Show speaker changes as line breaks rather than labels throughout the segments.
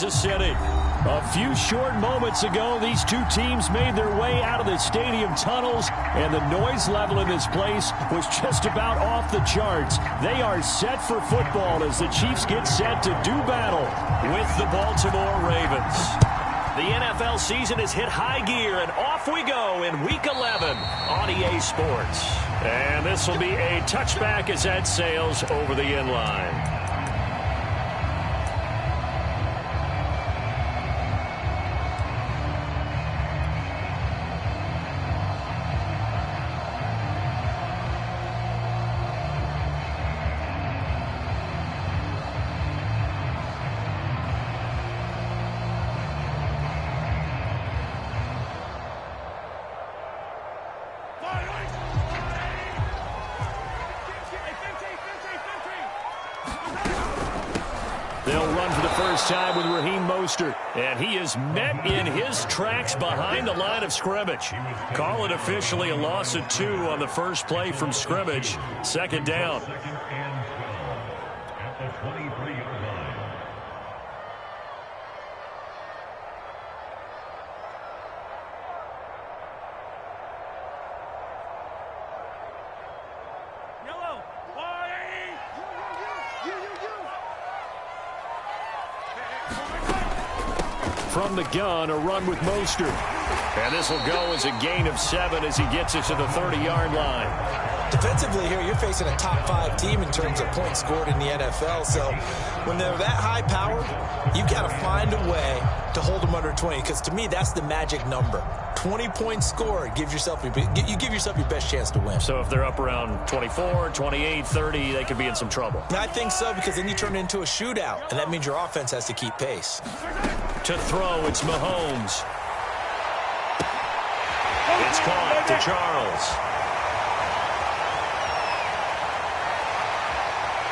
Kansas City. A few short moments ago, these two teams made their way out of the stadium tunnels, and the noise level in this place was just about off the charts. They are set for football as the Chiefs get set to do battle with the Baltimore Ravens. The NFL season has hit high gear, and off we go in Week 11 on EA Sports. And this will be a touchback as that sails over the end line. They'll run for the first time with Raheem Mostert, and he is met in his tracks behind the line of scrimmage. Call it officially a loss of 2 on the first play from scrimmage. Second down. From the gun, a run with Mostert. And this will go as a gain of 7 as he gets it to the 30-yard line.
Defensively here, you're facing a top-5 team in terms of points scored in the NFL. So when they're that high-powered, you've got to find a way to hold them under 20. Because to me, that's the magic number. 20 points scored, you give yourself your best chance to win.
So if they're up around 24, 28, 30, they could be in some trouble.
I think so, because then you turn it into a shootout, and that means your offense has to keep pace.
To throw, it's Mahomes. It's caught to Charles.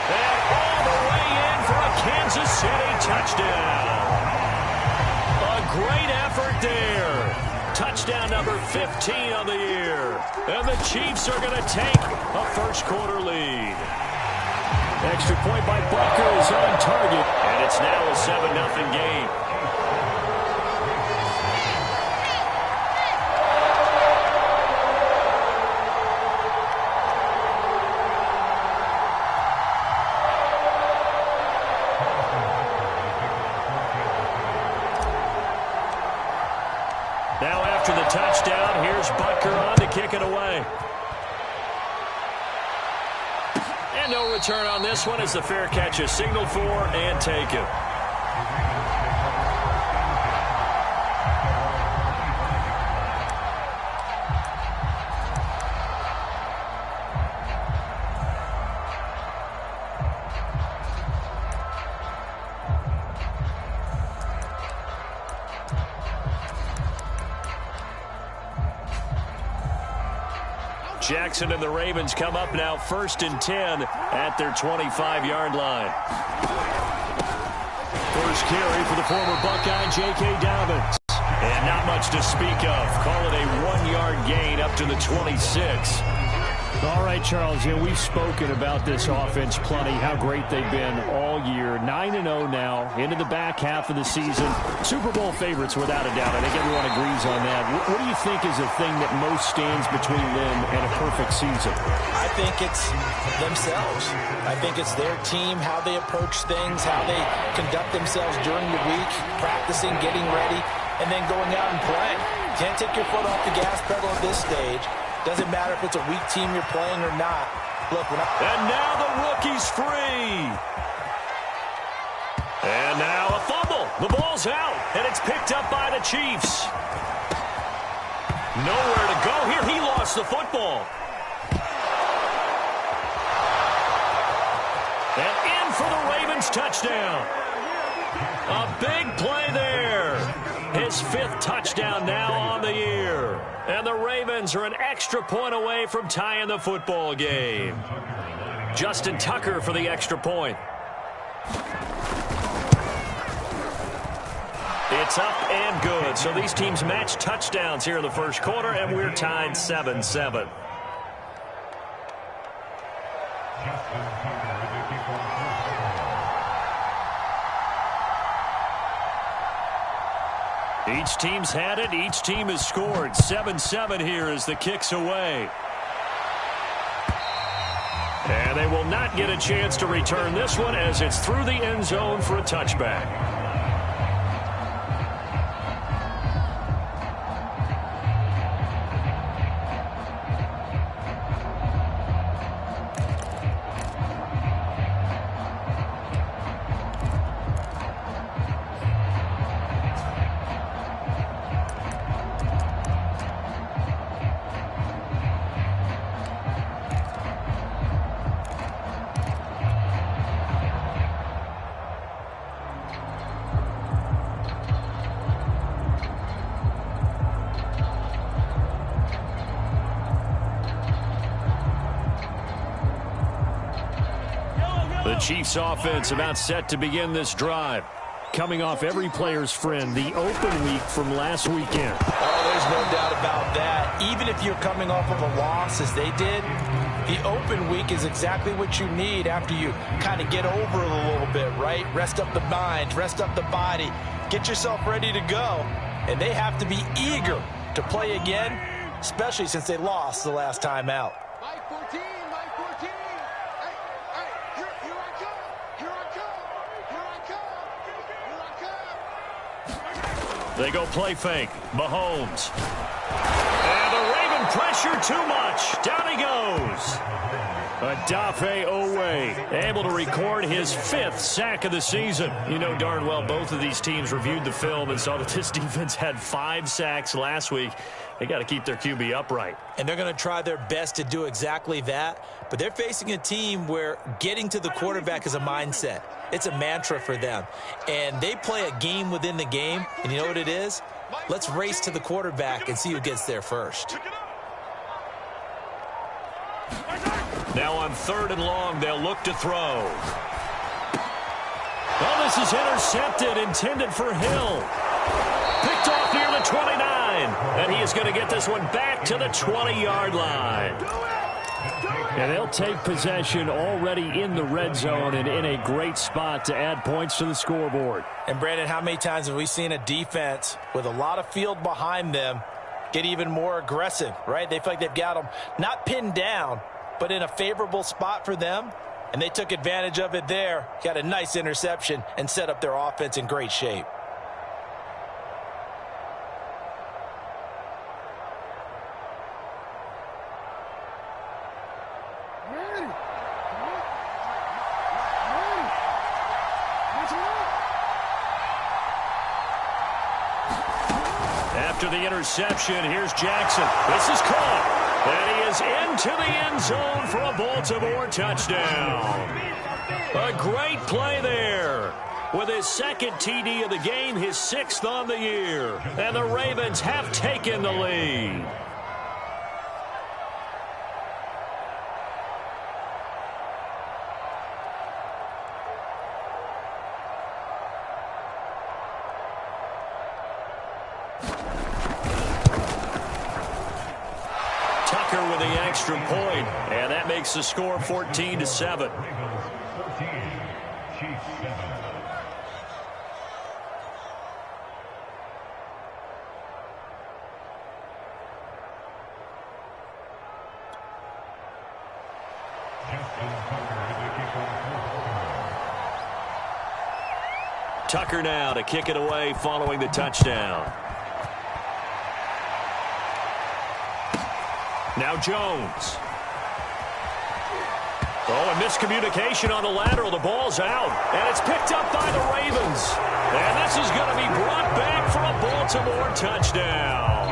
And all the way in for a Kansas City touchdown. A great effort there. Touchdown number 15 on the year. And the Chiefs are going to take a first-quarter lead. Extra point by Butker is on target. And it's now a 7-0 game. Now after the touchdown, here's Butker on to kick it away. And no return on this one as the fair catch is signaled for and taken. Jackson and the Ravens come up now 1st and 10 at their 25-yard line. First carry for the former Buckeye, J.K. Dobbins. And not much to speak of. Call it a 1-yard gain up to the 26.
All right, Charles, we've spoken about this offense plenty, how great they've been all year. 9-0 now, into the back half of the season. Super Bowl favorites, without a doubt. I think everyone agrees on that. What do you think is the thing that most stands between them and a perfect season?
I think it's themselves. I think it's their team, how they approach things, how they conduct themselves during the week, practicing, getting ready, and then going out and playing. Can't take your foot off the gas pedal at this stage. Doesn't matter if it's a weak team you're playing or not. Look,
and now the rookie's free. And now a fumble. The ball's out, and it's picked up by the Chiefs. Nowhere to go here. He lost the football. And in for the Ravens touchdown. A big play there. His 5th touchdown now on the year. And the Ravens are an extra point away from tying the football game. Justin Tucker for the extra point. It's up and good. So these teams match touchdowns here in the first quarter, and we're tied 7-7. Each team's had it. Each team has scored. 7-7 here as the kick's away. And they will not get a chance to return this one as it's through the end zone for a touchback. The Chiefs offense about set to begin this drive. Coming off every player's friend, the open week from last weekend.
Oh, there's no doubt about that. Even if you're coming off of a loss as they did, the open week is exactly what you need after you kind of get over it a little bit, right? Rest up the mind, rest up the body, get yourself ready to go. And they have to be eager to play again, especially since they lost the last time out.
They go play fake. Mahomes. And the Raven pressure too much. Down he goes. Odafe Owe able to record his 5th sack of the season. You know darn well both of these teams reviewed the film and saw that this defense had 5 sacks last week. They got to keep their QB upright.
And they're going to try their best to do exactly that. But they're facing a team where getting to the quarterback is a mindset. It's a mantra for them. And they play a game within the game. And you know what it is? Let's race to the quarterback and see who gets there first.
Now on 3rd and long, they'll look to throw. Well, this is intercepted, intended for Hill. Picked off near the 29. And he is going to get this one back to the 20-yard line. And they'll take possession already in the red zone and in a great spot to add points to the scoreboard.
And, Brandon, how many times have we seen a defense with a lot of field behind them get even more aggressive, right? They feel like they've got them not pinned down, but in a favorable spot for them. And they took advantage of it there, got a nice interception, and set up their offense in great shape.
After the interception, here's Jackson. This is caught. And he is into the end zone for a Baltimore touchdown. A great play there. With his 2nd TD of the game, his 6th on the year. And the Ravens have taken the lead. With the extra point, and that makes the score 14-7. Tucker now to kick it away following the touchdown. Now Jones. Oh, a miscommunication on the lateral. The ball's out, and it's picked up by the Ravens. And this is going to be brought back for a Baltimore touchdown.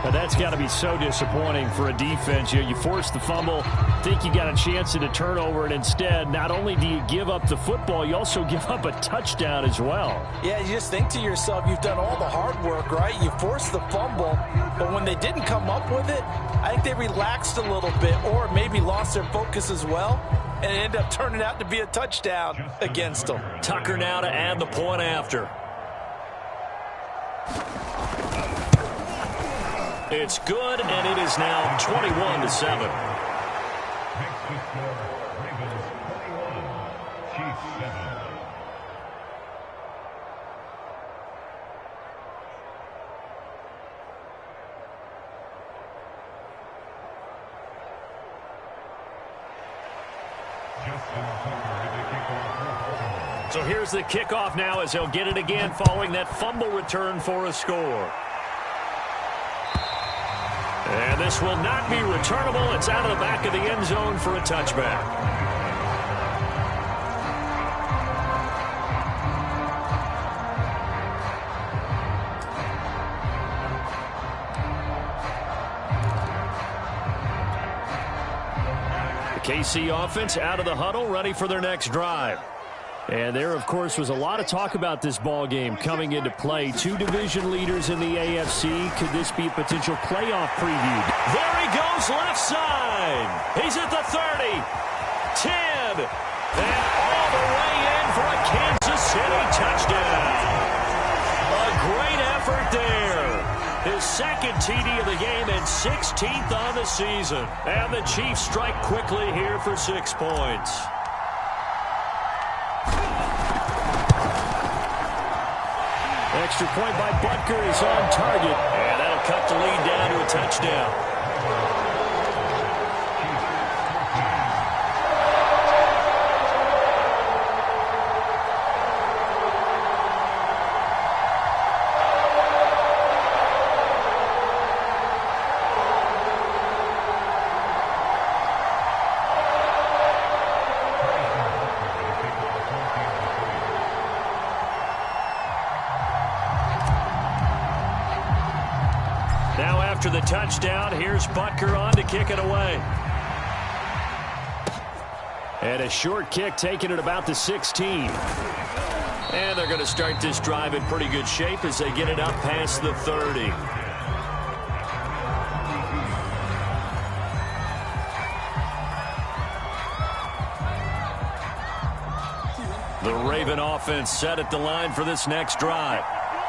Now that's got to be so disappointing for a defense. You force the fumble, think you got a chance at a turnover, and instead, not only do you give up the football, you also give up a touchdown as well.
Yeah, you just think to yourself, you've done all the hard work, right? You forced the fumble, but when they didn't come up with it, I think they relaxed a little bit or maybe lost their focus as well, and it ended up turning out to be a touchdown against them.
Tucker now to add the point after. It's good, and it is now 21-7. So here's the kickoff now as he'll get it again following that fumble return for a score. And this will not be returnable. It's out of the back of the end zone for a touchback. KC offense out of the huddle, ready for their next drive. And there, of course, was a lot of talk about this ball game coming into play. Two division leaders in the AFC. Could this be a potential playoff preview? There he goes, left side. He's at the 30, 10, and all the way in for a Kansas City touchdown. A great effort there. His second TD of the game and 16th on the season. And the Chiefs strike quickly here for 6 points. Extra point by Butker is on target. And that'll cut the lead down to a touchdown. After the touchdown, here's Butker on to kick it away. And a short kick taken at about the 16. And they're going to start this drive in pretty good shape as they get it up past the 30. The Raven offense set at the line for this next drive.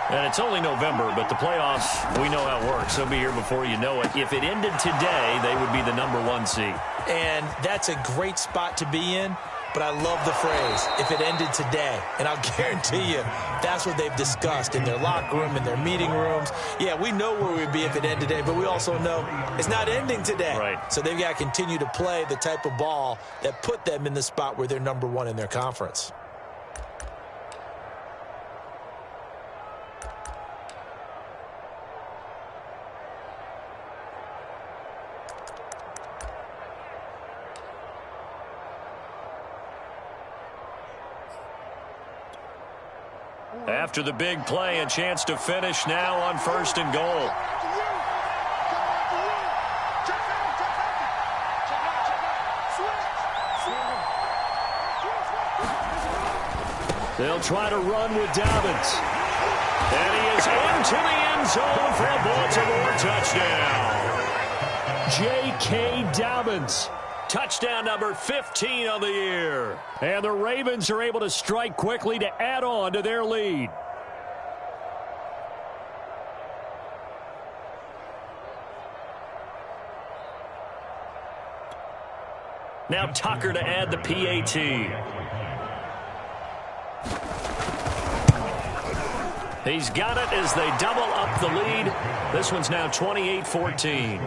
And it's only November, but the playoffs, we know how it works. They'll be here before you know it. If it ended today, they would be the #1 seed.
And that's a great spot to be in, but I love the phrase, if it ended today. And I'll guarantee you, that's what they've discussed in their locker room, in their meeting rooms. Yeah, we know where we'd be if it ended today, but we also know it's not ending today.
Right.
So they've got to continue to play the type of ball that put them in the spot where they're #1 in their conference.
After the big play, a chance to finish now on 1st and goal. They'll try to run with Dobbins. And he is into the end zone for a Baltimore touchdown. J.K. Dobbins. Touchdown number 15 on the year. And the Ravens are able to strike quickly to add on to their lead. Now Tucker to add the PAT. He's got it as they double up the lead. This one's now 28-14.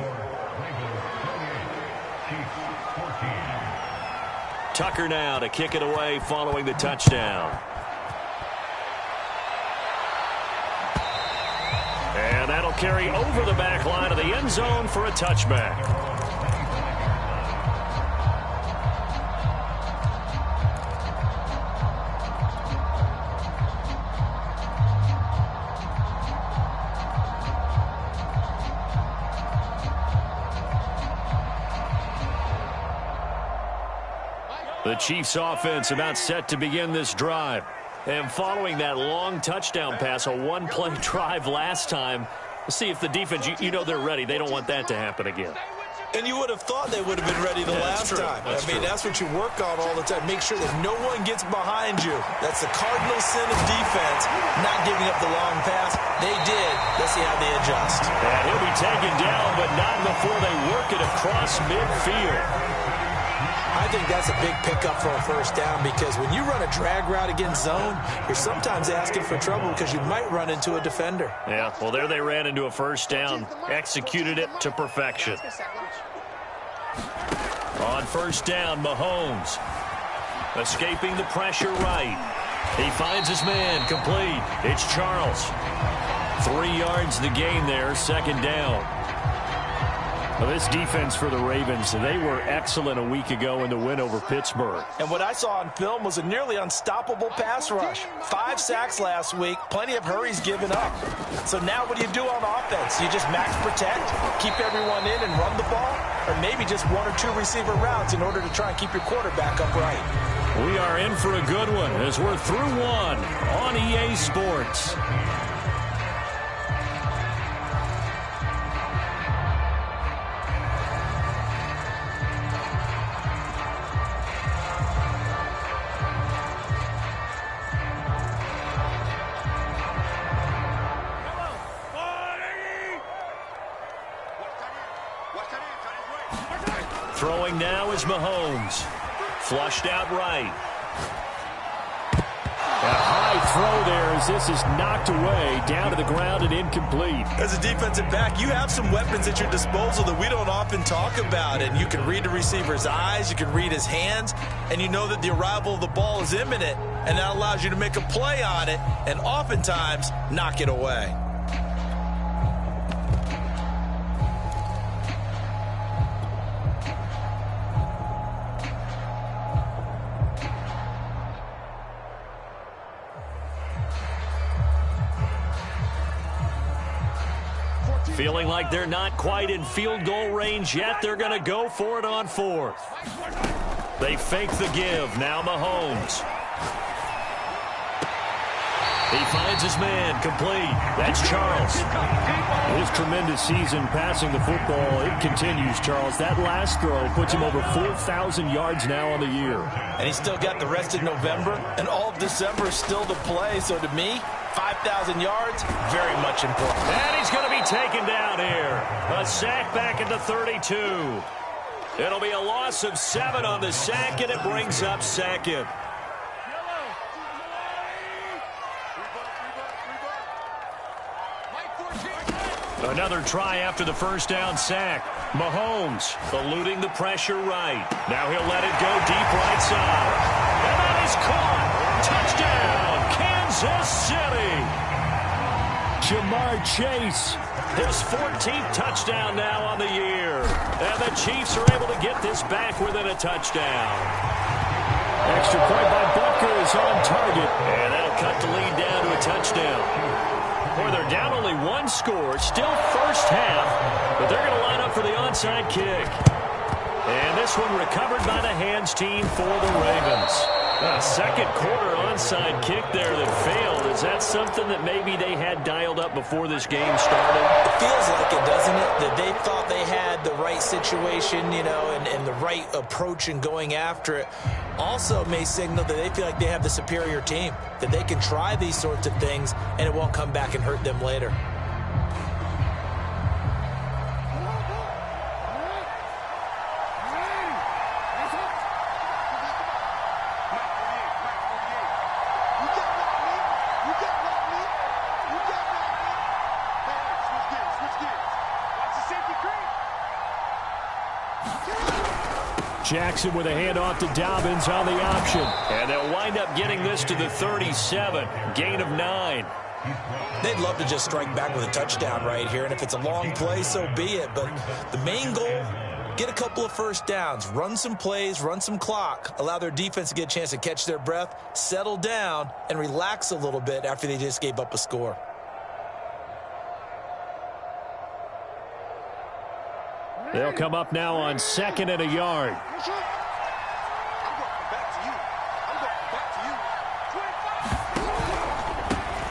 Tucker now to kick it away following the touchdown. And that'll carry over the back line of the end zone for a touchback. The Chiefs offense about set to begin this drive. And following that long touchdown pass, a one-play drive last time, let's see if the defense, you know they're ready. They don't want that to happen again.
And you would have thought they would have been ready the last time. I mean, that's what you work on all the time. Make sure that no one gets behind you. That's the cardinal sin of defense, not giving up the long pass. They did. Let's see how they adjust.
And he'll be taken down, but not before they work it across midfield.
I think that's a big pickup for a first down because when you run a drag route against zone, you're sometimes asking for trouble because you might run into a defender.
Yeah, well, there they ran into a first down, executed it to perfection. On first down, Mahomes escaping the pressure right. He finds his man, complete. It's Charles. 3 yards the gain there, second down. Well, this defense for the Ravens, they were excellent a week ago in the win over Pittsburgh.
And what I saw on film was a nearly unstoppable pass rush. 5 sacks last week, plenty of hurries given up. So now what do you do on offense? You just max protect, keep everyone in and run the ball, or maybe just 1 or 2 receiver routes in order to try and keep your quarterback upright.
We are in for a good one as we're through one on EA Sports. Throwing now is Mahomes. Flushed out right. A high throw there as this is knocked away, down to the ground and incomplete.
As a defensive back, you have some weapons at your disposal that we don't often talk about. And you can read the receiver's eyes, you can read his hands, and you know that the arrival of the ball is imminent. And that allows you to make a play on it and oftentimes knock it away.
Feeling like they're not quite in field goal range yet. They're going to go for it on 4th. They fake the give. Now Mahomes. He finds his man, complete. That's Charles. His tremendous season passing the football, it continues, Charles. That last throw puts him over 4,000 yards now on the year.
And he's still got the rest of November, and all of December is still to play. So to me, 5,000 yards, very much important.
And he's going to be taken down here. A sack back at the 32. It'll be a loss of 7 on the sack, and it brings up 2nd. Another try after the first down sack. Mahomes eluding the pressure right. Now he'll let it go deep right side. And that is caught. Touchdown, Kansas City. Jamar Chase, his 14th touchdown now on the year. And the Chiefs are able to get this back within a touchdown. Extra point by Butker is on target. And that'll cut the lead down to a touchdown. Boy, they're down only 1 score, still first half, but they're going to line up for the onside kick. And this one recovered by the hands team for the Ravens. A second quarter onside kick there that failed. Is that something that maybe they had dialed up before this game started?
It feels like it, doesn't it? That they thought they had the right situation, you know, and the right approach in going after it. Also may signal that they feel like they have the superior team, that they can try these sorts of things and it won't come back and hurt them later.
Jackson with a handoff to Dobbins on the option. And they'll wind up getting this to the 37. Gain of 9.
They'd love to just strike back with a touchdown right here. And if it's a long play, so be it. But the main goal, get a couple of first downs, run some plays, run some clock, allow their defense to get a chance to catch their breath, settle down, and relax a little bit after they just gave up a score.
They'll come up now on 2nd and a yard.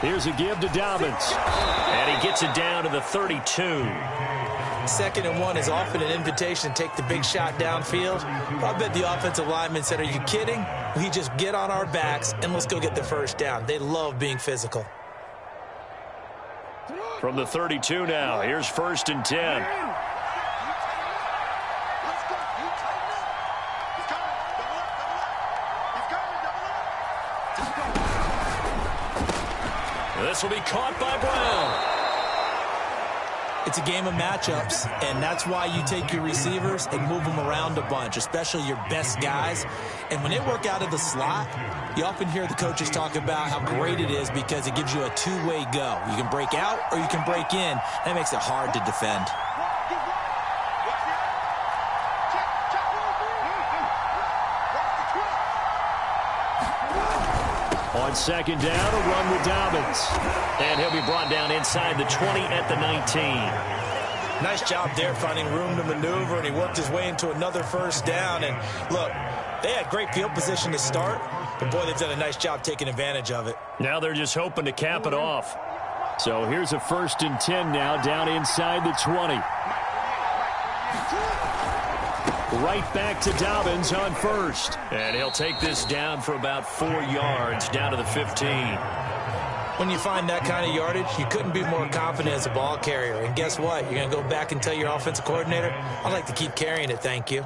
Here's a give to Dobbins. And he gets it down to the 32.
2nd and 1 is often an invitation to take the big shot downfield. I bet the offensive lineman said, are you kidding? We just get on our backs and let's go get the first down. They love being physical.
From the 32 now, here's 1st and 10. This will be caught by Brown.
It's a game of matchups, and that's why you take your receivers and move them around a bunch, especially your best guys. And when they work out of the slot, you often hear the coaches talk about how great it is because it gives you a two-way go. You can break out or you can break in. That makes it hard to defend.
On second down, a run with Dobbins. And he'll be brought down inside the 20 at the 19.
Nice job there finding room to maneuver, and he worked his way into another first down. And look, they had great field position to start, but boy, they've done a nice job taking advantage of it.
Now they're just hoping to cap it off. So here's a 1st and 10 now, down inside the 20. Right back to Dobbins on first. And he'll take this down for about 4 yards, down to the 15.
When you find that kind of yardage, you couldn't be more confident as a ball carrier. And guess what? You're going to go back and tell your offensive coordinator, I'd like to keep carrying it, thank you.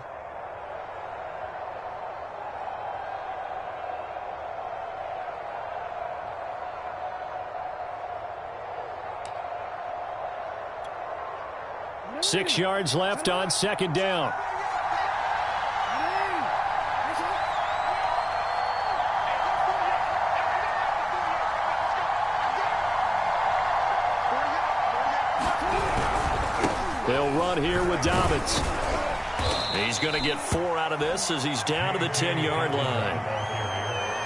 Six yards left on second down. They'll run here with Dobbins. He's going to get 4 out of this as he's down to the 10-yard line.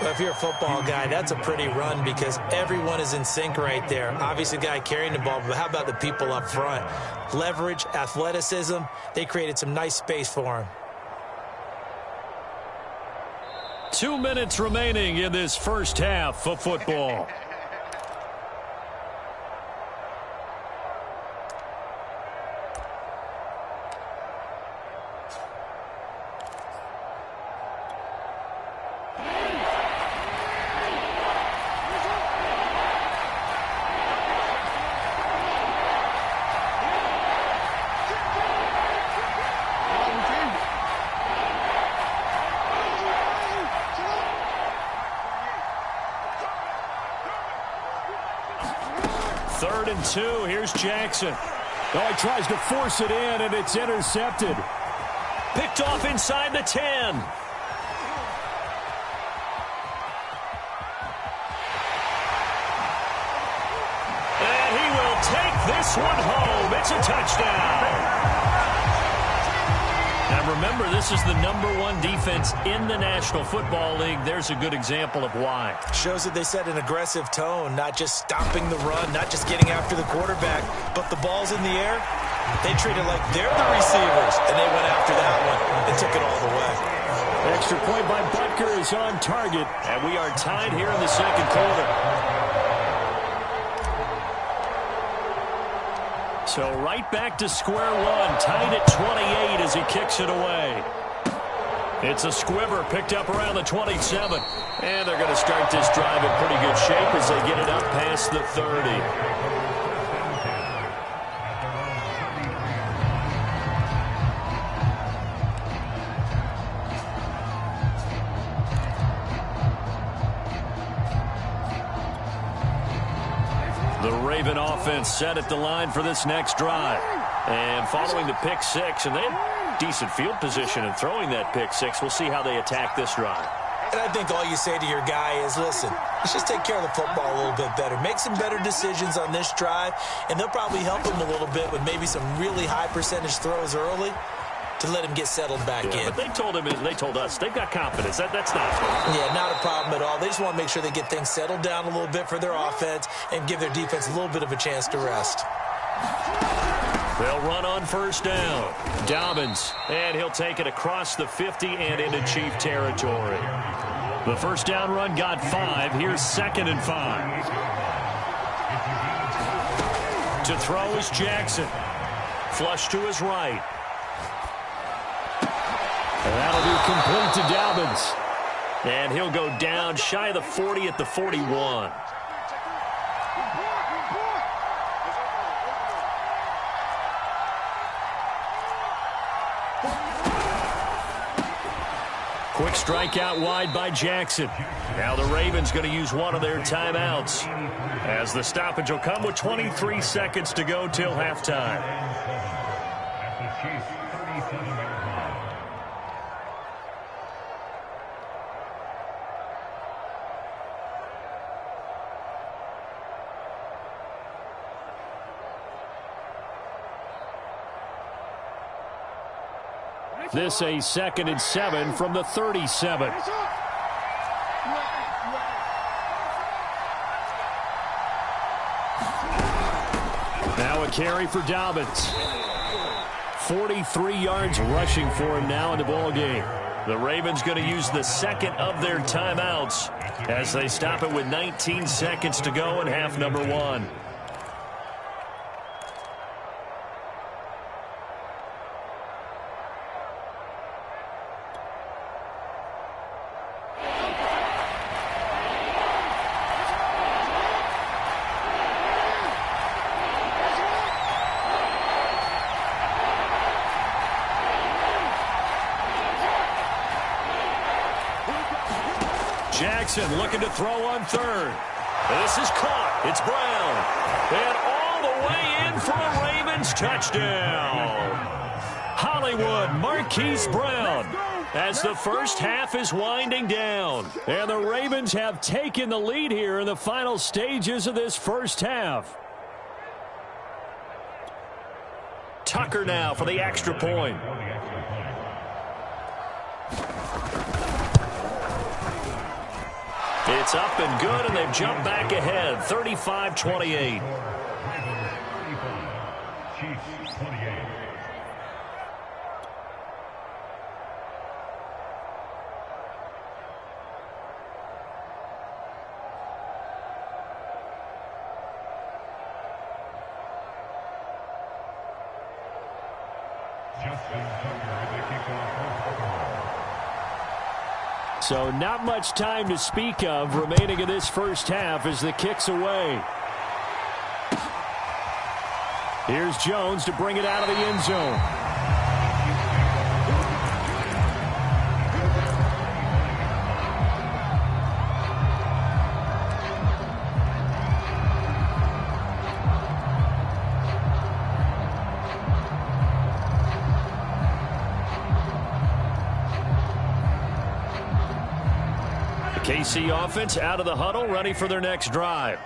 Well, if you're a football guy, that's a pretty run because everyone is in sync right there. Obviously, the guy carrying the ball, but how about the people up front? Leverage, athleticism, they created some nice space for him.
2 minutes remaining in this first half of football. Third and 2. Here's Jackson. Oh, he tries to force it in, and it's intercepted. Picked off inside the 10. And he will take this one home. It's a touchdown. Now remember, this is the #1 defense in the National Football League. There's a good example of why.
Shows that they set an aggressive tone, not just stopping the run, not just getting after the quarterback, but the ball's in the air. They treat it like they're the receivers, and they went after that one and took it all the way.
Extra point by Butker is on target, and we are tied here in the second quarter. So right back to square one, tied at 28 as he kicks it away. It's a squibber picked up around the 27. And they're going to start this drive in pretty good shape as they get it up past the 30. The Raven offense set at the line for this next drive. And following the pick six, and they have decent field position in throwing that pick six. We'll see how they attack this drive.
And I think all you say to your guy is, listen, let's just take care of the football a little bit better. Make some better decisions on this drive, and they'll probably help him a little bit with maybe some really high percentage throws early to let him get settled back in.
But they told him, they told us, they've got confidence. That's not a problem.
Yeah, not a problem at all. They just want to make sure they get things settled down a little bit for their offense and give their defense a little bit of a chance to rest.
They'll run on first down. Dobbins, and he'll take it across the 50 and into Chief territory. The first down run got 5. Here's 2nd and 5. To throw is Jackson. Flush to his right. And that'll be complete to Dobbins. And he'll go down shy of the 40 at the 41. Quick strike out wide by Jackson. Now the Ravens going to use one of their timeouts, as the stoppage will come with 23 seconds to go till halftime. This a 2nd and 7 from the 37. Now a carry for Dobbins. 43 yards rushing for him now in the ball game. The Ravens going to use the second of their timeouts as they stop it with 19 seconds to go in half number 1. Jackson looking to throw on 3rd. This is caught. It's Brown. And all the way in for a Ravens touchdown. Hollywood Marquise Brown, as the first half is winding down. And the Ravens have taken the lead here in the final stages of this first half. Tucker now for the extra point. It's up and good, and they've jumped back ahead, 35-28. So not much time to speak of remaining in this first half as the kick's away. Here's Jones to bring it out of the end zone. KC offense out of the huddle, ready for their next drive.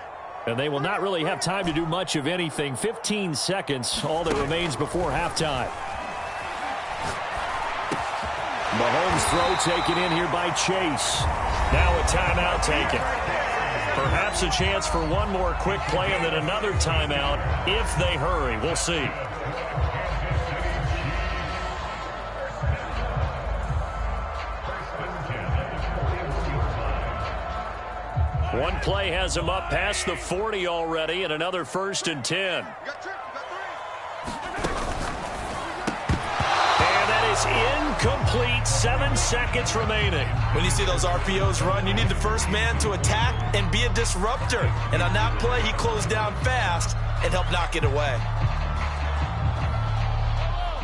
And they will not really have time to do much of anything. 15 seconds, all that remains before halftime. Mahomes' throw taken in here by Chase. Now a timeout taken. Perhaps a chance for one more quick play and then another timeout if they hurry. We'll see. One play has him up past the 40 already, and another 1st and 10. And that is incomplete. 7 seconds remaining.
When you see those RPOs run, you need the first man to attack and be a disruptor. And on that play, he closed down fast and helped knock it away.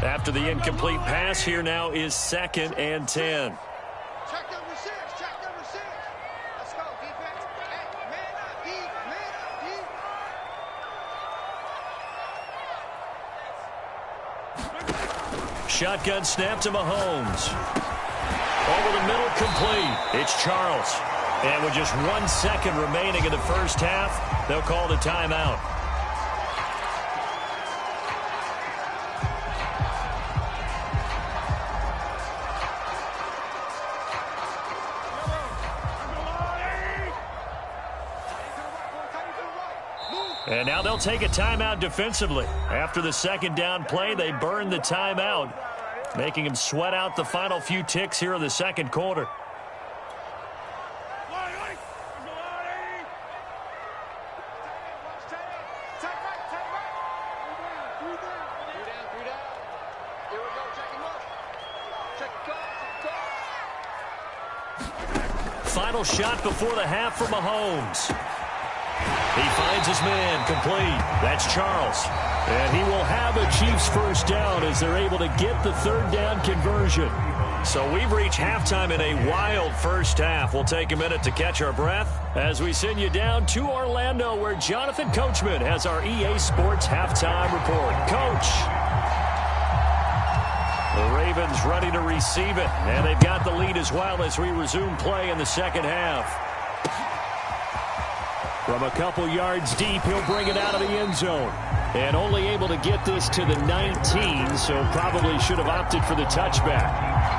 After the incomplete pass, here now is 2nd and 10. Shotgun snap to Mahomes. Over the middle, complete. It's Charles. And with just 1 second remaining in the first half, they'll call the timeout. And now they'll take a timeout defensively. After the 2nd down play, they burn the timeout, making him sweat out the final few ticks here in the 2nd quarter. Final shot before the half for Mahomes. He finds his man, complete. That's Charles. And he will have a Chiefs first down as they're able to get the 3rd down conversion. So we've reached halftime in a wild first half. We'll take a minute to catch our breath as we send you down to Orlando, where Jonathan Coachman has our EA Sports halftime report. Coach. The Ravens ready to receive it, and they've got the lead as well as we resume play in the second half. From a couple yards deep, he'll bring it out of the end zone. And only able to get this to the 19, so probably should have opted for the touchback.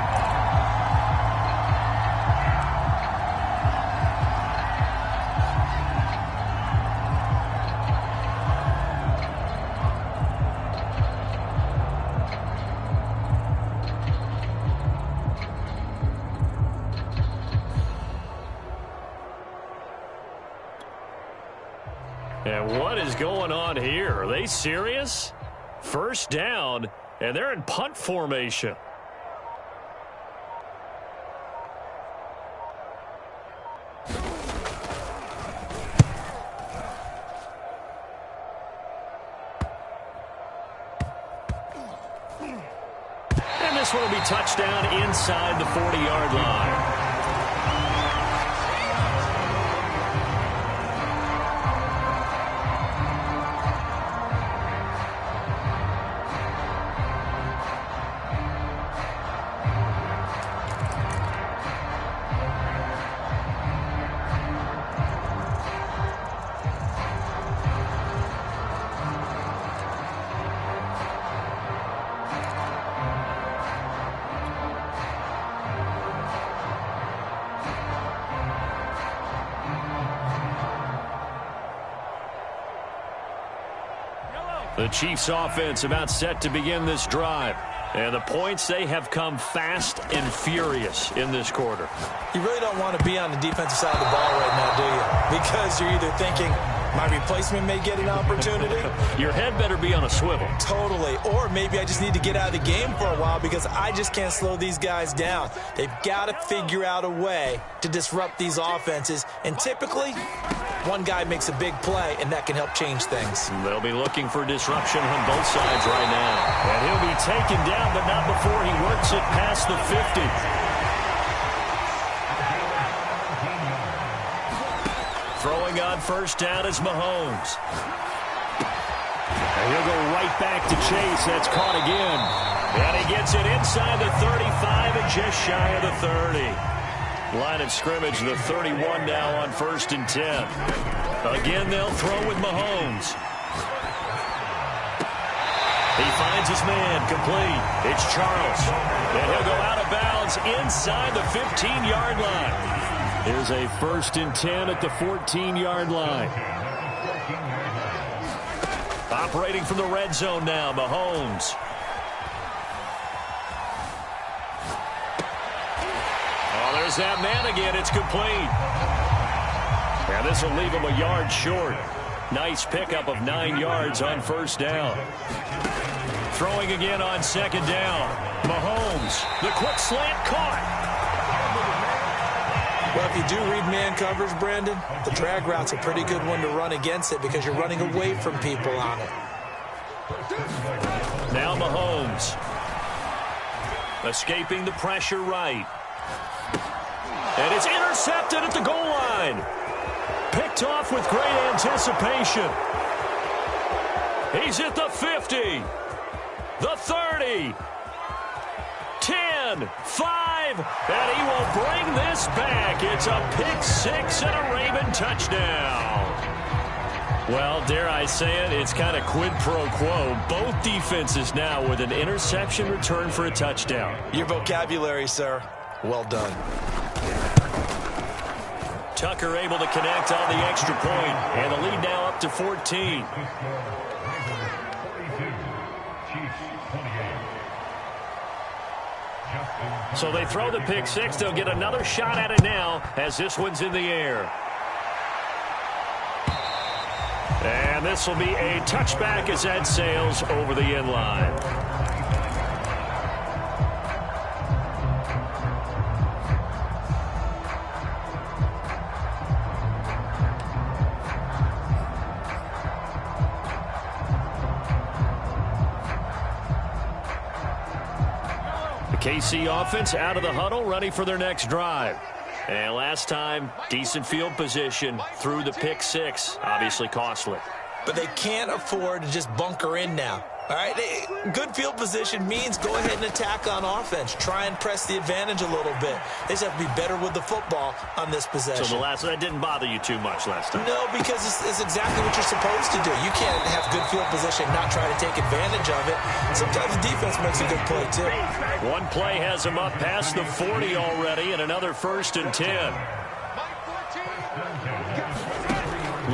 And what is going on here? Are they serious? First down, and they're in punt formation. And this one will be touchdown inside the 40-yard line. The Chiefs offense about set to begin this drive. And the points, they have come fast and furious in this quarter.
You really don't want to be on the defensive side of the ball right now, do you? Because you're either thinking, my replacement may get an opportunity.
Your head better be on a swivel.
Totally. Or maybe I just need to get out of the game for a while because I just can't slow these guys down. They've got to figure out a way to disrupt these offenses. And typically, one guy makes a big play, and that can help change things.
They'll be looking for disruption on both sides right now. And he'll be taken down, but not before he works it past the 50. Throwing on first down is Mahomes. And he'll go right back to Chase. That's caught again. And he gets it inside the 35 and just shy of the 30. Line of scrimmage, the 31 now on 1st and 10. Again, they'll throw with Mahomes. He finds his man, complete. It's Charles. And he'll go out of bounds inside the 15-yard line. Here's a 1st and 10 at the 14-yard line. Operating from the red zone now, Mahomes. There's that man again. It's complete. And this will leave him a yard short. Nice pickup of 9 yards on first down. Throwing again on second down. Mahomes. The quick slant caught.
Well, if you do read man coverage, Brandon, the drag route's a pretty good one to run against it because you're running away from people on it.
Now Mahomes. Escaping the pressure right. And it's intercepted at the goal line. Picked off with great anticipation. He's at the 50. The 30. 10. 5. And he will bring this back. It's a pick six and a Raven touchdown. Well, dare I say it, it's kind of quid pro quo. Both defenses now with an interception return for a touchdown.
Your vocabulary, sir. Well done.
Tucker able to connect on the extra point, and the lead now up to 14. So they throw the pick six. They'll get another shot at it now as this one's in the air. And this will be a touchback as that sails over the end line. KC offense out of the huddle, ready for their next drive. And last time, decent field position through the pick six. Obviously costly.
But they can't afford to just bunker in now. All right, good field position means go ahead and attack on offense. Try and press the advantage a little bit. They just have to be better with the football on this possession.
So that didn't bother you too much last time?
No, because it's exactly what you're supposed to do. You can't have good field position and not try to take advantage of it. Sometimes the defense makes a good play, too.
One play has him up past the 40 already, and another 1st and 10.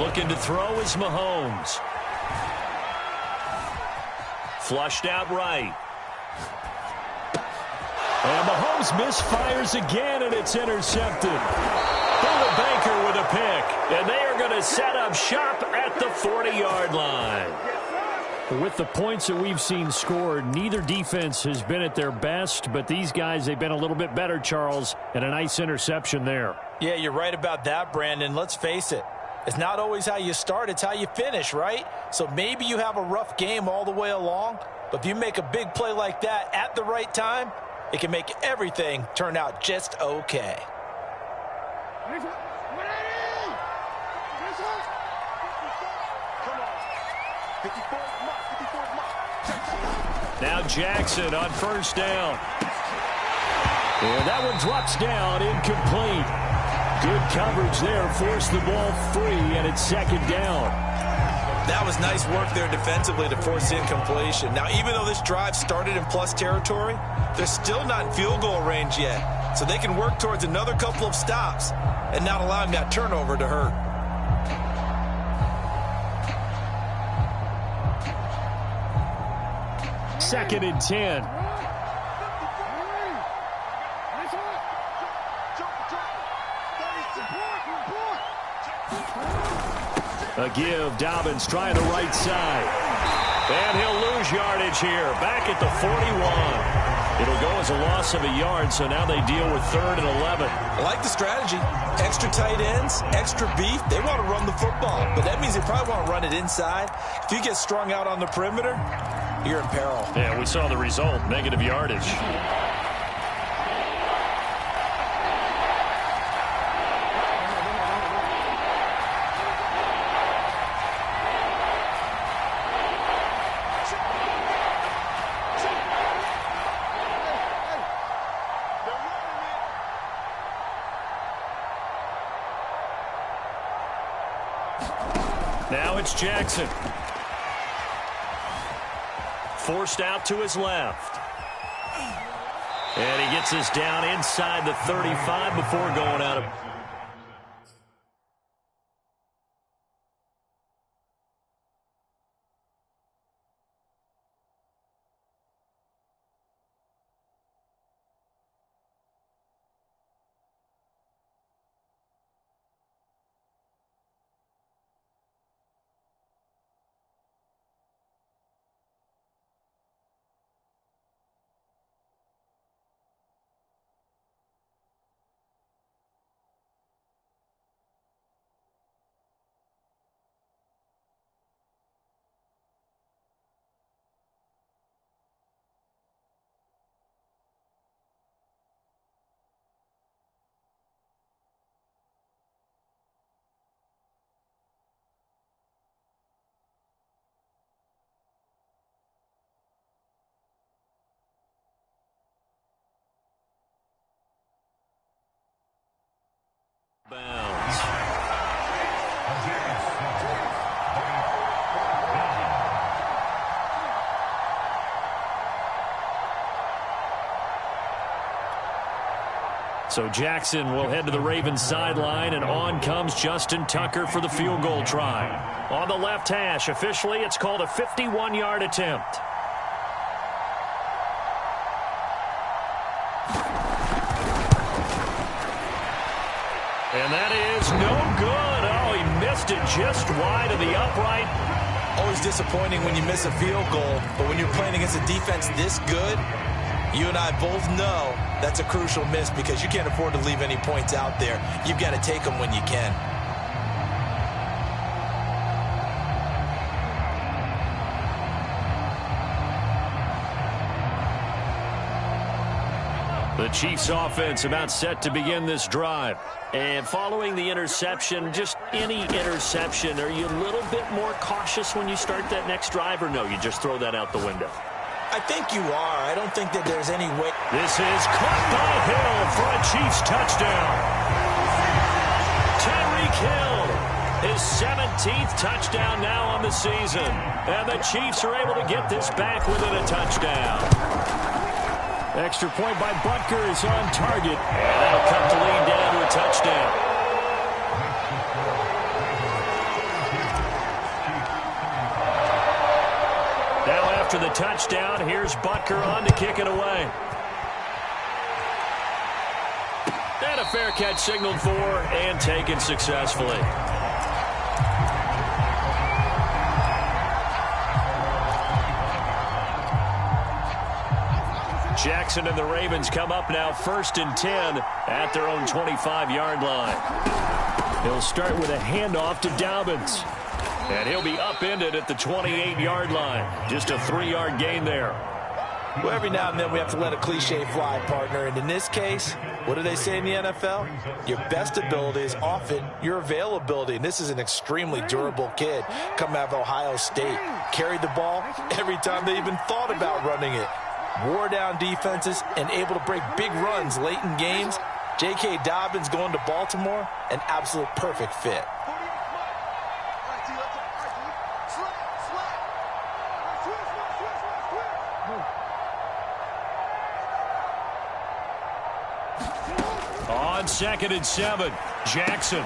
Looking to throw is Mahomes. Flushed out right. And Mahomes misfires again, and it's intercepted. Buda Baker with a pick, and they are going to set up shop at the 40-yard line.
With the points that we've seen scored, neither defense has been at their best, but these guys, they've been a little bit better, Charles, and a nice interception there.
Yeah, you're right about that, Brandon. Let's face it. It's not always how you start, it's how you finish, right? So maybe you have a rough game all the way along, but if you make a big play like that at the right time, it can make everything turn out just okay.
Now Jackson on 1st down. And that one drops down, incomplete. Good coverage there, forced the ball free, and it's 2nd down.
That was nice work there defensively to force the incompletion. Now, even though this drive started in plus territory, they're still not in field goal range yet. So they can work towards another couple of stops and not allowing that turnover to hurt.
Second and 10. A give, Dobbins trying the right side. And he'll lose yardage here, back at the 41. It'll go as a loss of a yard, so now they deal with 3rd and 11.
I like the strategy. Extra tight ends, extra beef. They want to run the football, but that means they probably want to run it inside. If you get strung out on the perimeter, you're in peril.
Yeah, we saw the result, negative yardage. Now it's Jackson. Forced out to his left. And he gets us down inside the 35 before going out of... bounds. So Jackson will head to the Ravens sideline, and on comes Justin Tucker for the field goal try. On the left hash, officially it's called a 51-yard attempt. And that is no good. Oh, he missed it just wide of the upright.
Always disappointing when you miss a field goal, but when you're playing against a defense this good, you and I both know that's a crucial miss because you can't afford to leave any points out there. You've got to take them when you can.
The Chiefs offense about set to begin this drive.
And following the interception, just any interception, are you a little bit more cautious when you start that next drive, or no, you just throw that out the window?
I think you are. I don't think that there's any way.
This is caught by Hill for a Chiefs touchdown. Tyreek Hill, his 17th touchdown now on the season. And the Chiefs are able to get this back within a touchdown.
Extra point by Butker is on target.
And that'll cut the lead down to a touchdown. Now after the touchdown, here's Butker on to kick it away. And a fair catch signaled for and taken successfully. Jackson and the Ravens come up now 1st and 10 at their own 25-yard line.
He'll start with a handoff to Dobbins.
And he'll be upended at the 28-yard line. Just a 3-yard gain there.
Well, every now and then we have to let a cliche fly, partner. And in this case, what do they say in the NFL? Your best ability is often your availability. And this is an extremely durable kid coming out of Ohio State. Carried the ball every time they even thought about running it. Wore down defenses and able to break big runs late in games. J.K. Dobbins going to Baltimore, an absolute perfect fit.
On 2nd and 7, Jackson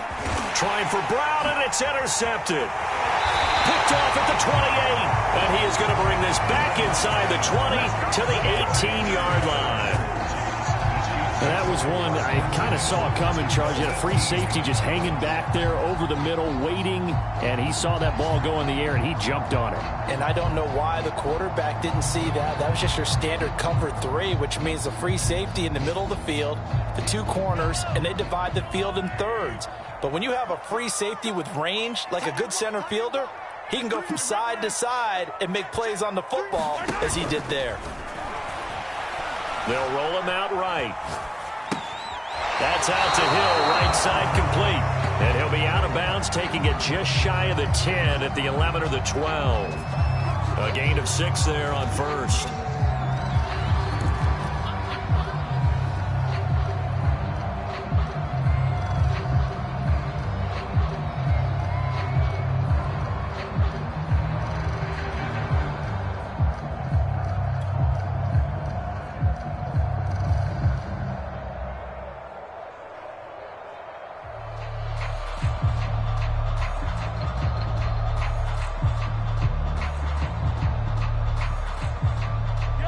trying for Brown, and it's intercepted. Picked off at the 28, and he is going to bring this back inside the 20 to the 18-yard line.
And that was one I kind of saw coming, Charles. You had a free safety just hanging back there over the middle, waiting, and he saw that ball go in the air, and he jumped on it.
And I don't know why the quarterback didn't see that. That was just your standard cover 3, which means a free safety in the middle of the field, the 2 corners, and they divide the field in thirds. But when you have a free safety with range, like a good center fielder, he can go from side to side and make plays on the football as he did there.
They'll roll him out right. That's out to Hill, right side complete. And he'll be out of bounds, taking it just shy of the 10 at the 11 or the 12. A gain of 6 there on first.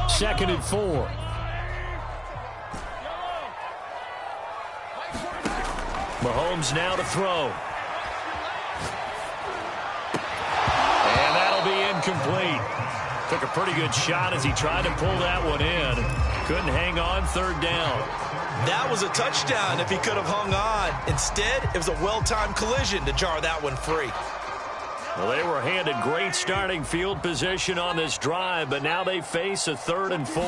Second and 4.
Mahomes now to throw. And that'll be incomplete. Took a pretty good shot as he tried to pull that one in. Couldn't hang on, 3rd down.
That was a touchdown if he could have hung on. Instead, it was a well-timed collision to jar that one free.
Well, they were handed great starting field position on this drive, but now they face a 3rd and 4.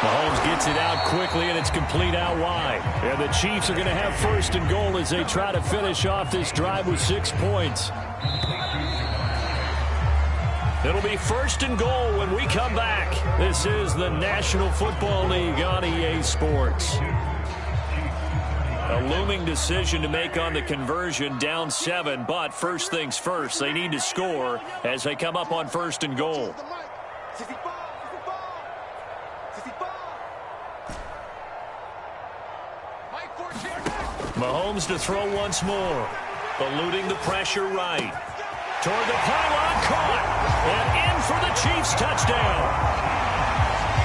Mahomes gets it out quickly, and it's complete out wide. And the Chiefs are going to have 1st and goal as they try to finish off this drive with 6 points.
It'll be 1st and goal when we come back. This is the National Football League on EA Sports. A looming decision to make on the conversion, down 7, but first things first, they need to score as they come up on 1st and goal. Mahomes to throw once more, eluding the pressure right. Toward the pylon, caught, and in for the Chiefs touchdown.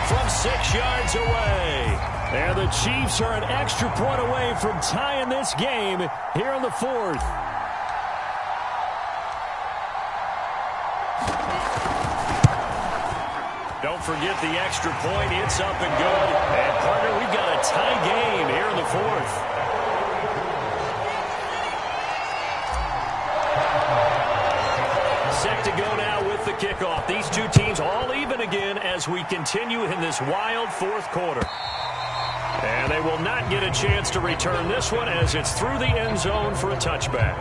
From 6 yards away.
And the Chiefs are an extra point away from tying this game here in the 4th.
Don't forget the extra point. It's up and good. And, partner, we've got a tie game here in the 4th. Set to go now with the kickoff. These two teams all even again as as we continue in this wild fourth quarter. And they will not get a chance to return this one as it's through the end zone for a touchback.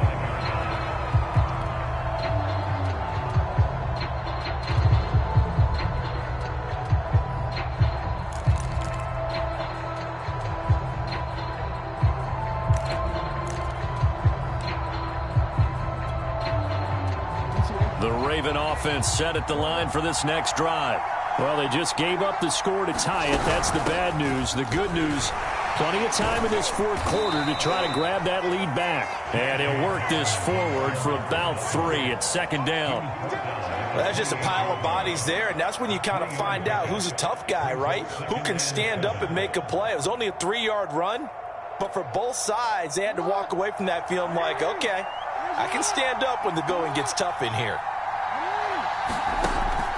The Raven offense set at the line for this next drive. Well, they just gave up the score to tie it. That's the bad news. The good news, plenty of time in this fourth quarter to try to grab that lead back. And he'll work this forward for about 3 at second down.
Well, that's just a pile of bodies there, and that's when you kind of find out who's a tough guy, right? Who can stand up and make a play. It was only a 3-yard run, but for both sides, they had to walk away from that feeling like, okay, I can stand up when the going gets tough in here.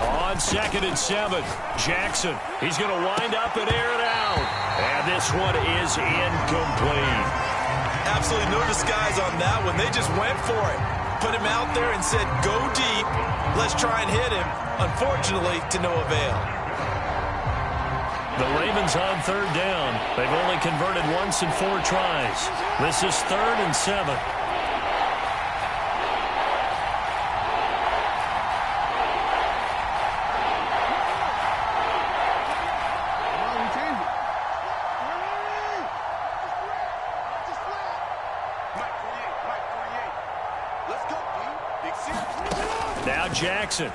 On 2nd and 7, Jackson. He's going to wind up and air it out. And this one is incomplete.
Absolutely no disguise on that one. They just went for it. Put him out there and said, go deep. Let's try and hit him. Unfortunately, to no avail.
The Ravens on 3rd down. They've only converted once in 4 tries. This is 3rd and 7. Now Jackson. And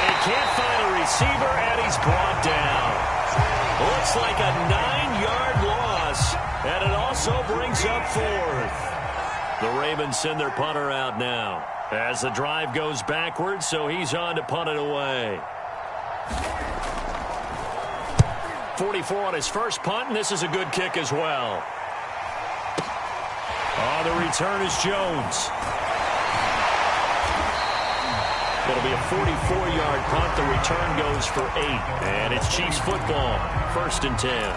he can't find a receiver, and he's brought down. Looks like a 9-yard loss, and it also brings up 4th. The Ravens send their punter out now as the drive goes backwards, so he's on to punt it away. 44 on his first punt, and this is a good kick as well. Oh, the return is Jones. It'll be a 44-yard punt. The return goes for 8. And it's Chiefs football. 1st and 10.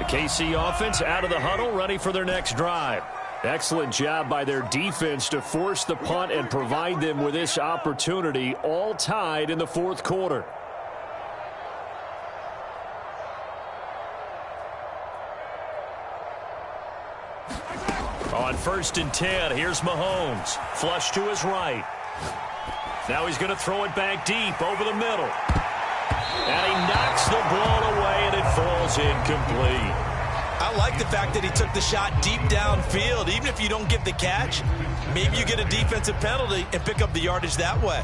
KC offense out of the huddle, ready for their next drive. Excellent job by their defense to force the punt and provide them with this opportunity, all tied in the fourth quarter. On 1st and 10, here's Mahomes. Flush to his right. Now he's going to throw it back deep over the middle. And he knocks the ball away, and it falls incomplete.
I like the fact that he took the shot deep downfield. Even if you don't get the catch, maybe you get a defensive penalty and pick up the yardage that way.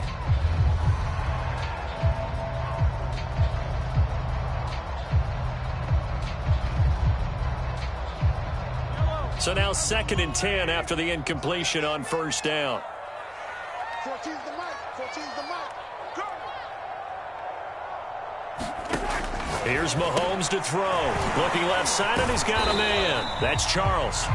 So now 2nd and 10 after the incompletion on 1st down.
14's the mic. 14's the mic.
Here's Mahomes to throw. Looking left side, and he's got a man. That's Charles.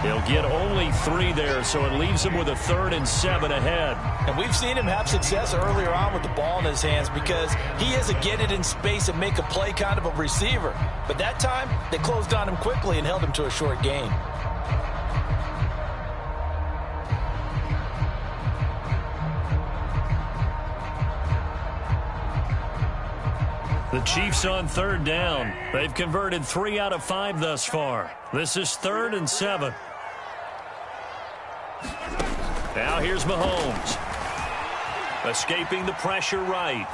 He'll get only 3 there, so it leaves him with a 3rd and 7 ahead.
And we've seen him have success earlier on with the ball in his hands because he is a get it in space and make a play kind of a receiver. But that time, they closed on him quickly and held him to a short gain.
The Chiefs on 3rd down. They've converted 3 out of 5 thus far. This is 3rd and 7. Now here's Mahomes. Escaping the pressure right.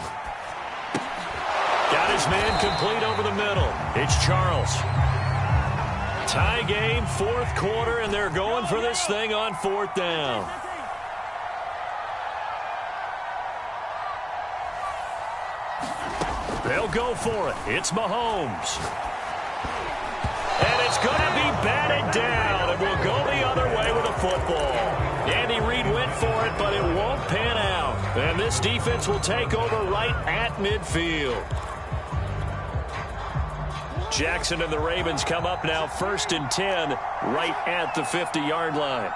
Got his man complete over the middle. It's Charles. Tie game, 4th quarter, and they're going for this thing on 4th down. They'll go for it. It's Mahomes. And it's going to be batted down, and we'll go the other way with a football. Andy Reid went for it, but it won't pan out. And this defense will take over right at midfield. Jackson and the Ravens come up now 1st and 10 right at the 50-yard line.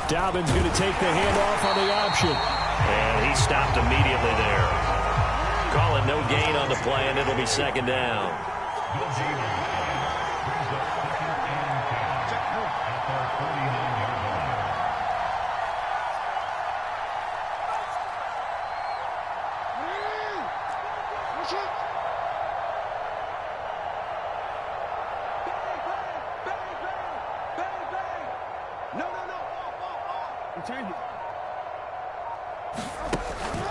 Dobbins going to take the handoff on the option.
And he stopped immediately there. Call it no gain on the play, and it'll be 2nd down.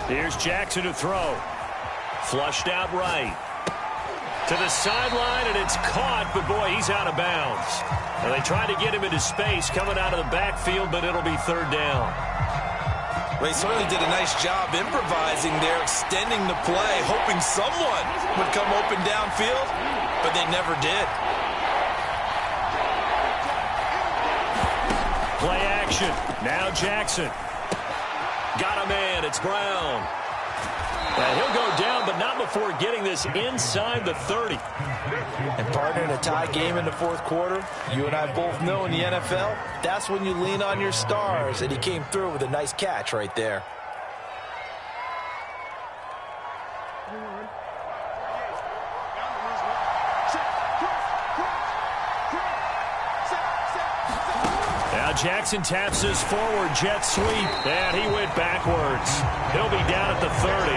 Here's Jackson to throw. Flushed out right. To the sideline, and it's caught, but boy, he's out of bounds. Now they tried to get him into space coming out of the backfield, but it'll be 3rd down.
Well, he certainly did a nice job improvising there, extending the play, hoping someone would come open downfield, but they never did.
Play action. Now Jackson. Got a man. It's Brown. And he'll go down, but not before getting this inside the 30.
And partner, in a tie game in the 4th quarter, you and I both know in the NFL, that's when you lean on your stars, and he came through with a nice catch right there.
Jackson taps his forward jet sweep, and he went backwards. He'll be down at the 30.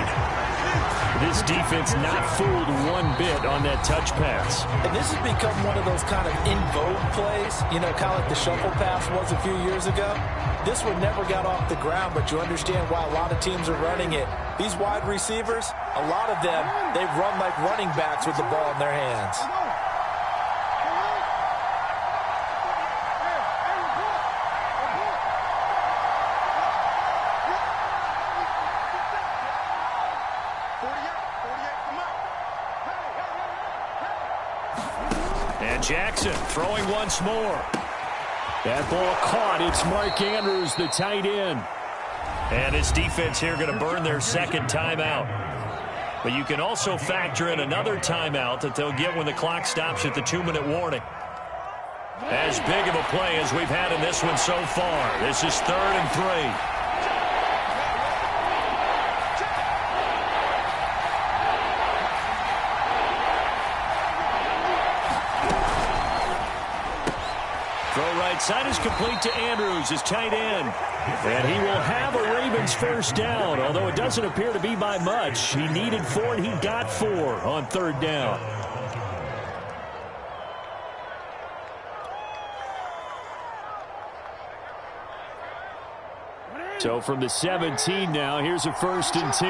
This defense not fooled one bit on that touch pass.
And this has become one of those kind of in vogue plays, you know, kind of like the shuffle pass was a few years ago. This one never got off the ground, but you understand why a lot of teams are running it. These wide receivers, a lot of them, they run like running backs with the ball in their hands.
Jackson throwing once more.
That ball caught. It's Mark Andrews, the tight end.
And his defense here going to burn their 2nd timeout. But you can also factor in another timeout that they'll get when the clock stops at the 2-minute warning. As big of a play as we've had in this one so far. This is 3rd and 3. Side is complete to Andrews, his tight end. And he will have a Ravens 1st down, although it doesn't appear to be by much. He needed 4, and he got 4 on 3rd down. So from the 17 now, here's a 1st and 10.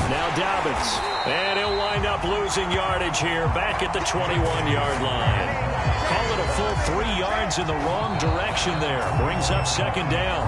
Now Dobbins. And he'll wind up losing yardage here back at the 21-yard line. Call it a full 3 yards in the wrong direction there. Brings up 2nd down.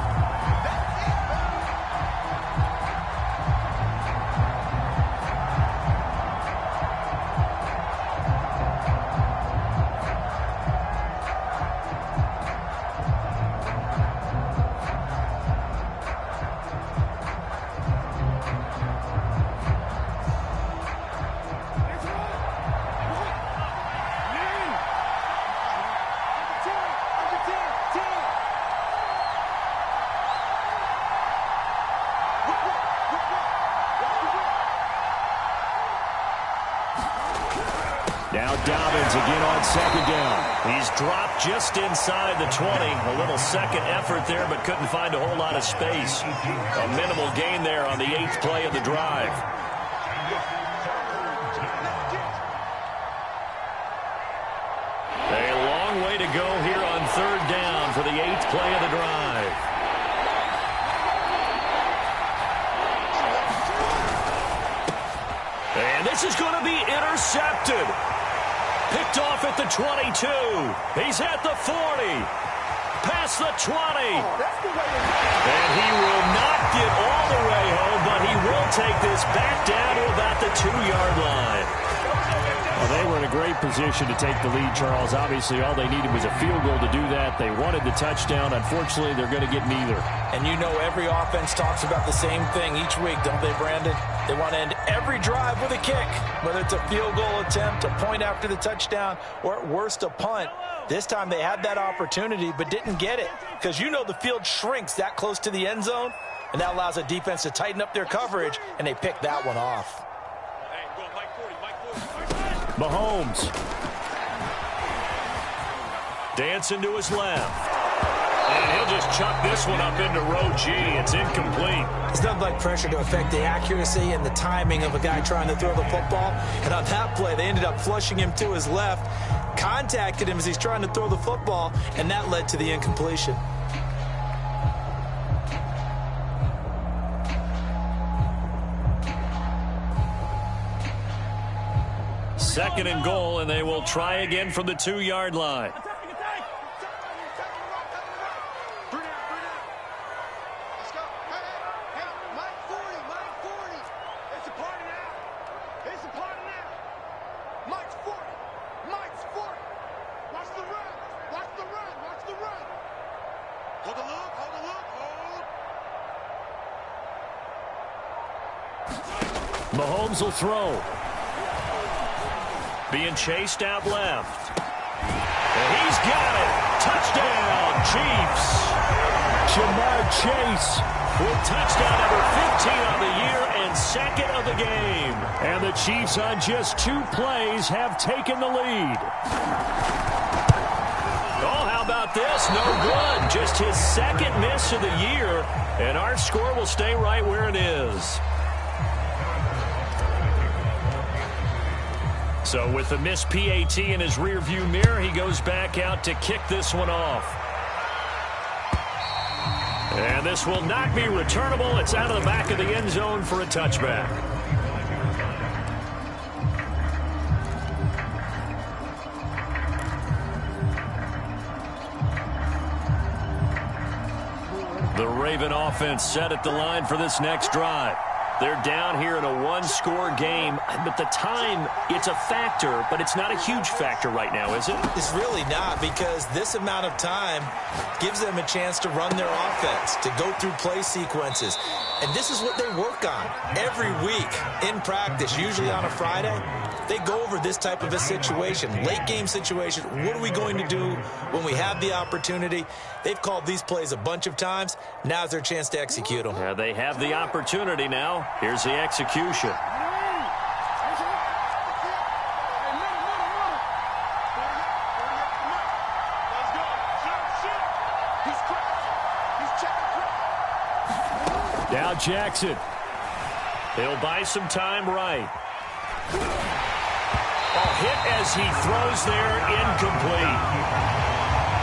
Now Dobbins again on 2nd down. He's dropped just inside the 20. A little second effort there, but couldn't find a whole lot of space. A minimal gain there on the 8th play of the drive. A long way to go here on 3rd down for the 8th play of the drive. And this is going to be intercepted. Picked off at the 22. He's at the 40. Past the 20. And he will not get all the way home, but he will take this back down to about the 2-yard line.
They were in a great position to take the lead, Charles. Obviously, all they needed was a field goal to do that. They wanted the touchdown. Unfortunately, they're going to get neither.
And you know every offense talks about the same thing each week, don't they, Brandon? They want to end every drive with a kick, whether it's a field goal attempt, a point after the touchdown, or at worst a punt. This time they had that opportunity but didn't get it because you know the field shrinks that close to the end zone, and that allows a defense to tighten up their coverage, and they picked that one off.
Mahomes. Dancing to his left. And he'll just chuck this one up into row G. It's incomplete.
It's nothing like pressure to affect the accuracy and the timing of a guy trying to throw the football. And on that play, they ended up flushing him to his left, contacted him as he's trying to throw the football, and that led to the incompletion.
Second and goal, and they will try again from the 2-yard line. Mahomes will throw. Being chased out left. And he's got it. Touchdown, Chiefs. Jamar Chase with touchdown number 15 on the year and second of the game. And the Chiefs on just 2 plays have taken the lead. Oh, how about this? No good. Just his second miss of the year. And our score will stay right where it is. So with the missed PAT in his rearview mirror, he goes back out to kick this one off. And this will not be returnable. It's out of the back of the end zone for a touchback. The Raven offense set at the line for this next drive. They're down here in a 1-score game, but the time, it's a factor, but it's not a huge factor right now, is it?
It's really not, because this amount of time gives them a chance to run their offense, to go through play sequences. And this is what they work on every week in practice, usually on a Friday. They go over this type of a situation, late game situation. What are we going to do when we have the opportunity? They've called these plays a bunch of times. Now's their chance to execute them.
Yeah, they have the opportunity now. Here's the execution. Now Jackson. He'll buy some time right. Hit as he throws there, incomplete.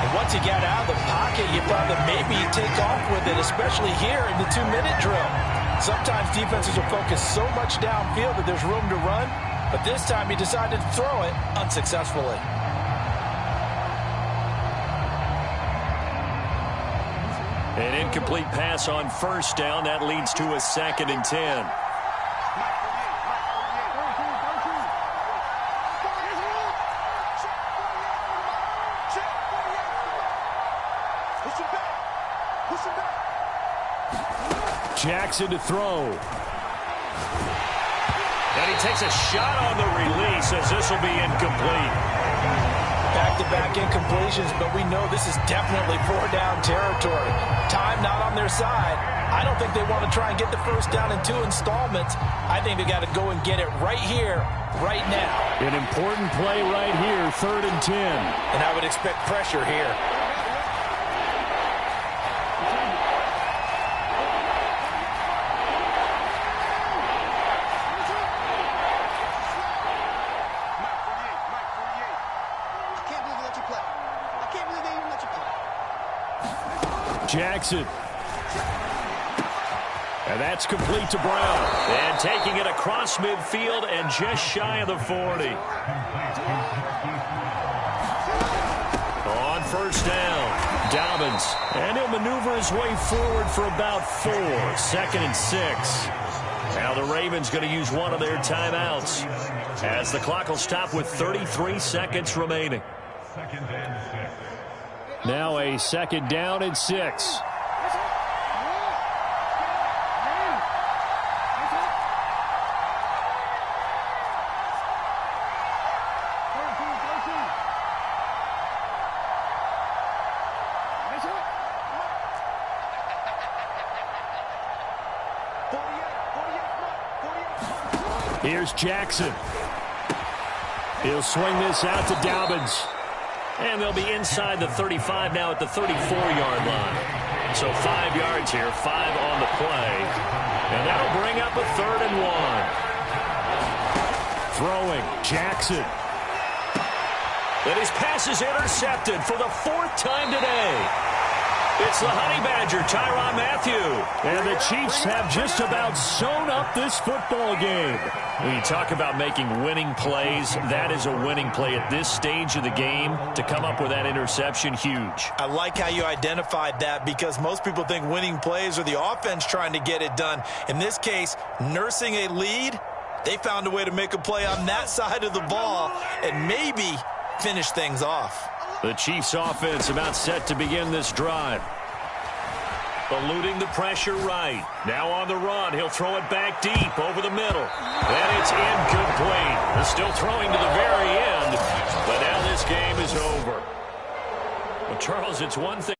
And once he got out of the pocket, you thought that maybe he'd take off with it, especially here in the 2-minute drill. Sometimes defenses will focus so much downfield that there's room to run, but this time he decided to throw it unsuccessfully.
An incomplete pass on first down. That leads to a 2nd and 10. Jackson to throw. And he takes a shot on the release as this will be incomplete.
Back-to-back incompletions, but we know this is definitely 4-down territory. Time not on their side. I don't think they want to try and get the first down in 2 installments. I think they got to go and get it right here, right now.
An important play right here, 3rd and 10.
And I would expect pressure here.
Jackson. And that's complete to Brown.
And taking it across midfield and just shy of the 40. On first down, Dobbins. And he'll maneuver his way forward for about 4. 2nd and 6. Now the Ravens going to use one of their timeouts as the clock will stop with 33 seconds remaining.
Now a 2nd down and 6. Here's Jackson. He'll swing this out to Dobbins.
And they'll be inside the 35 now at the 34-yard line. So 5 yards here, 5 on the play. And that'll bring up a 3rd and 1.
Throwing, Jackson.
And his pass is intercepted for the 4th time today. It's the Honey Badger, Tyrann Mathieu.
And the Chiefs have just about sewn up this football game.
When you talk about making winning plays, that is a winning play at this stage of the game. To come up with that interception, huge.
I like how you identified that because most people think winning plays are the offense trying to get it done. In this case, nursing a lead, they found a way to make a play on that side of the ball and maybe finish things off.
The Chiefs offense about set to begin this drive. Eluding the pressure right. Now on the run. He'll throw it back deep over the middle. And it's incomplete. They're still throwing to the very end. But now this game is over. Well, Charles, it's one thing.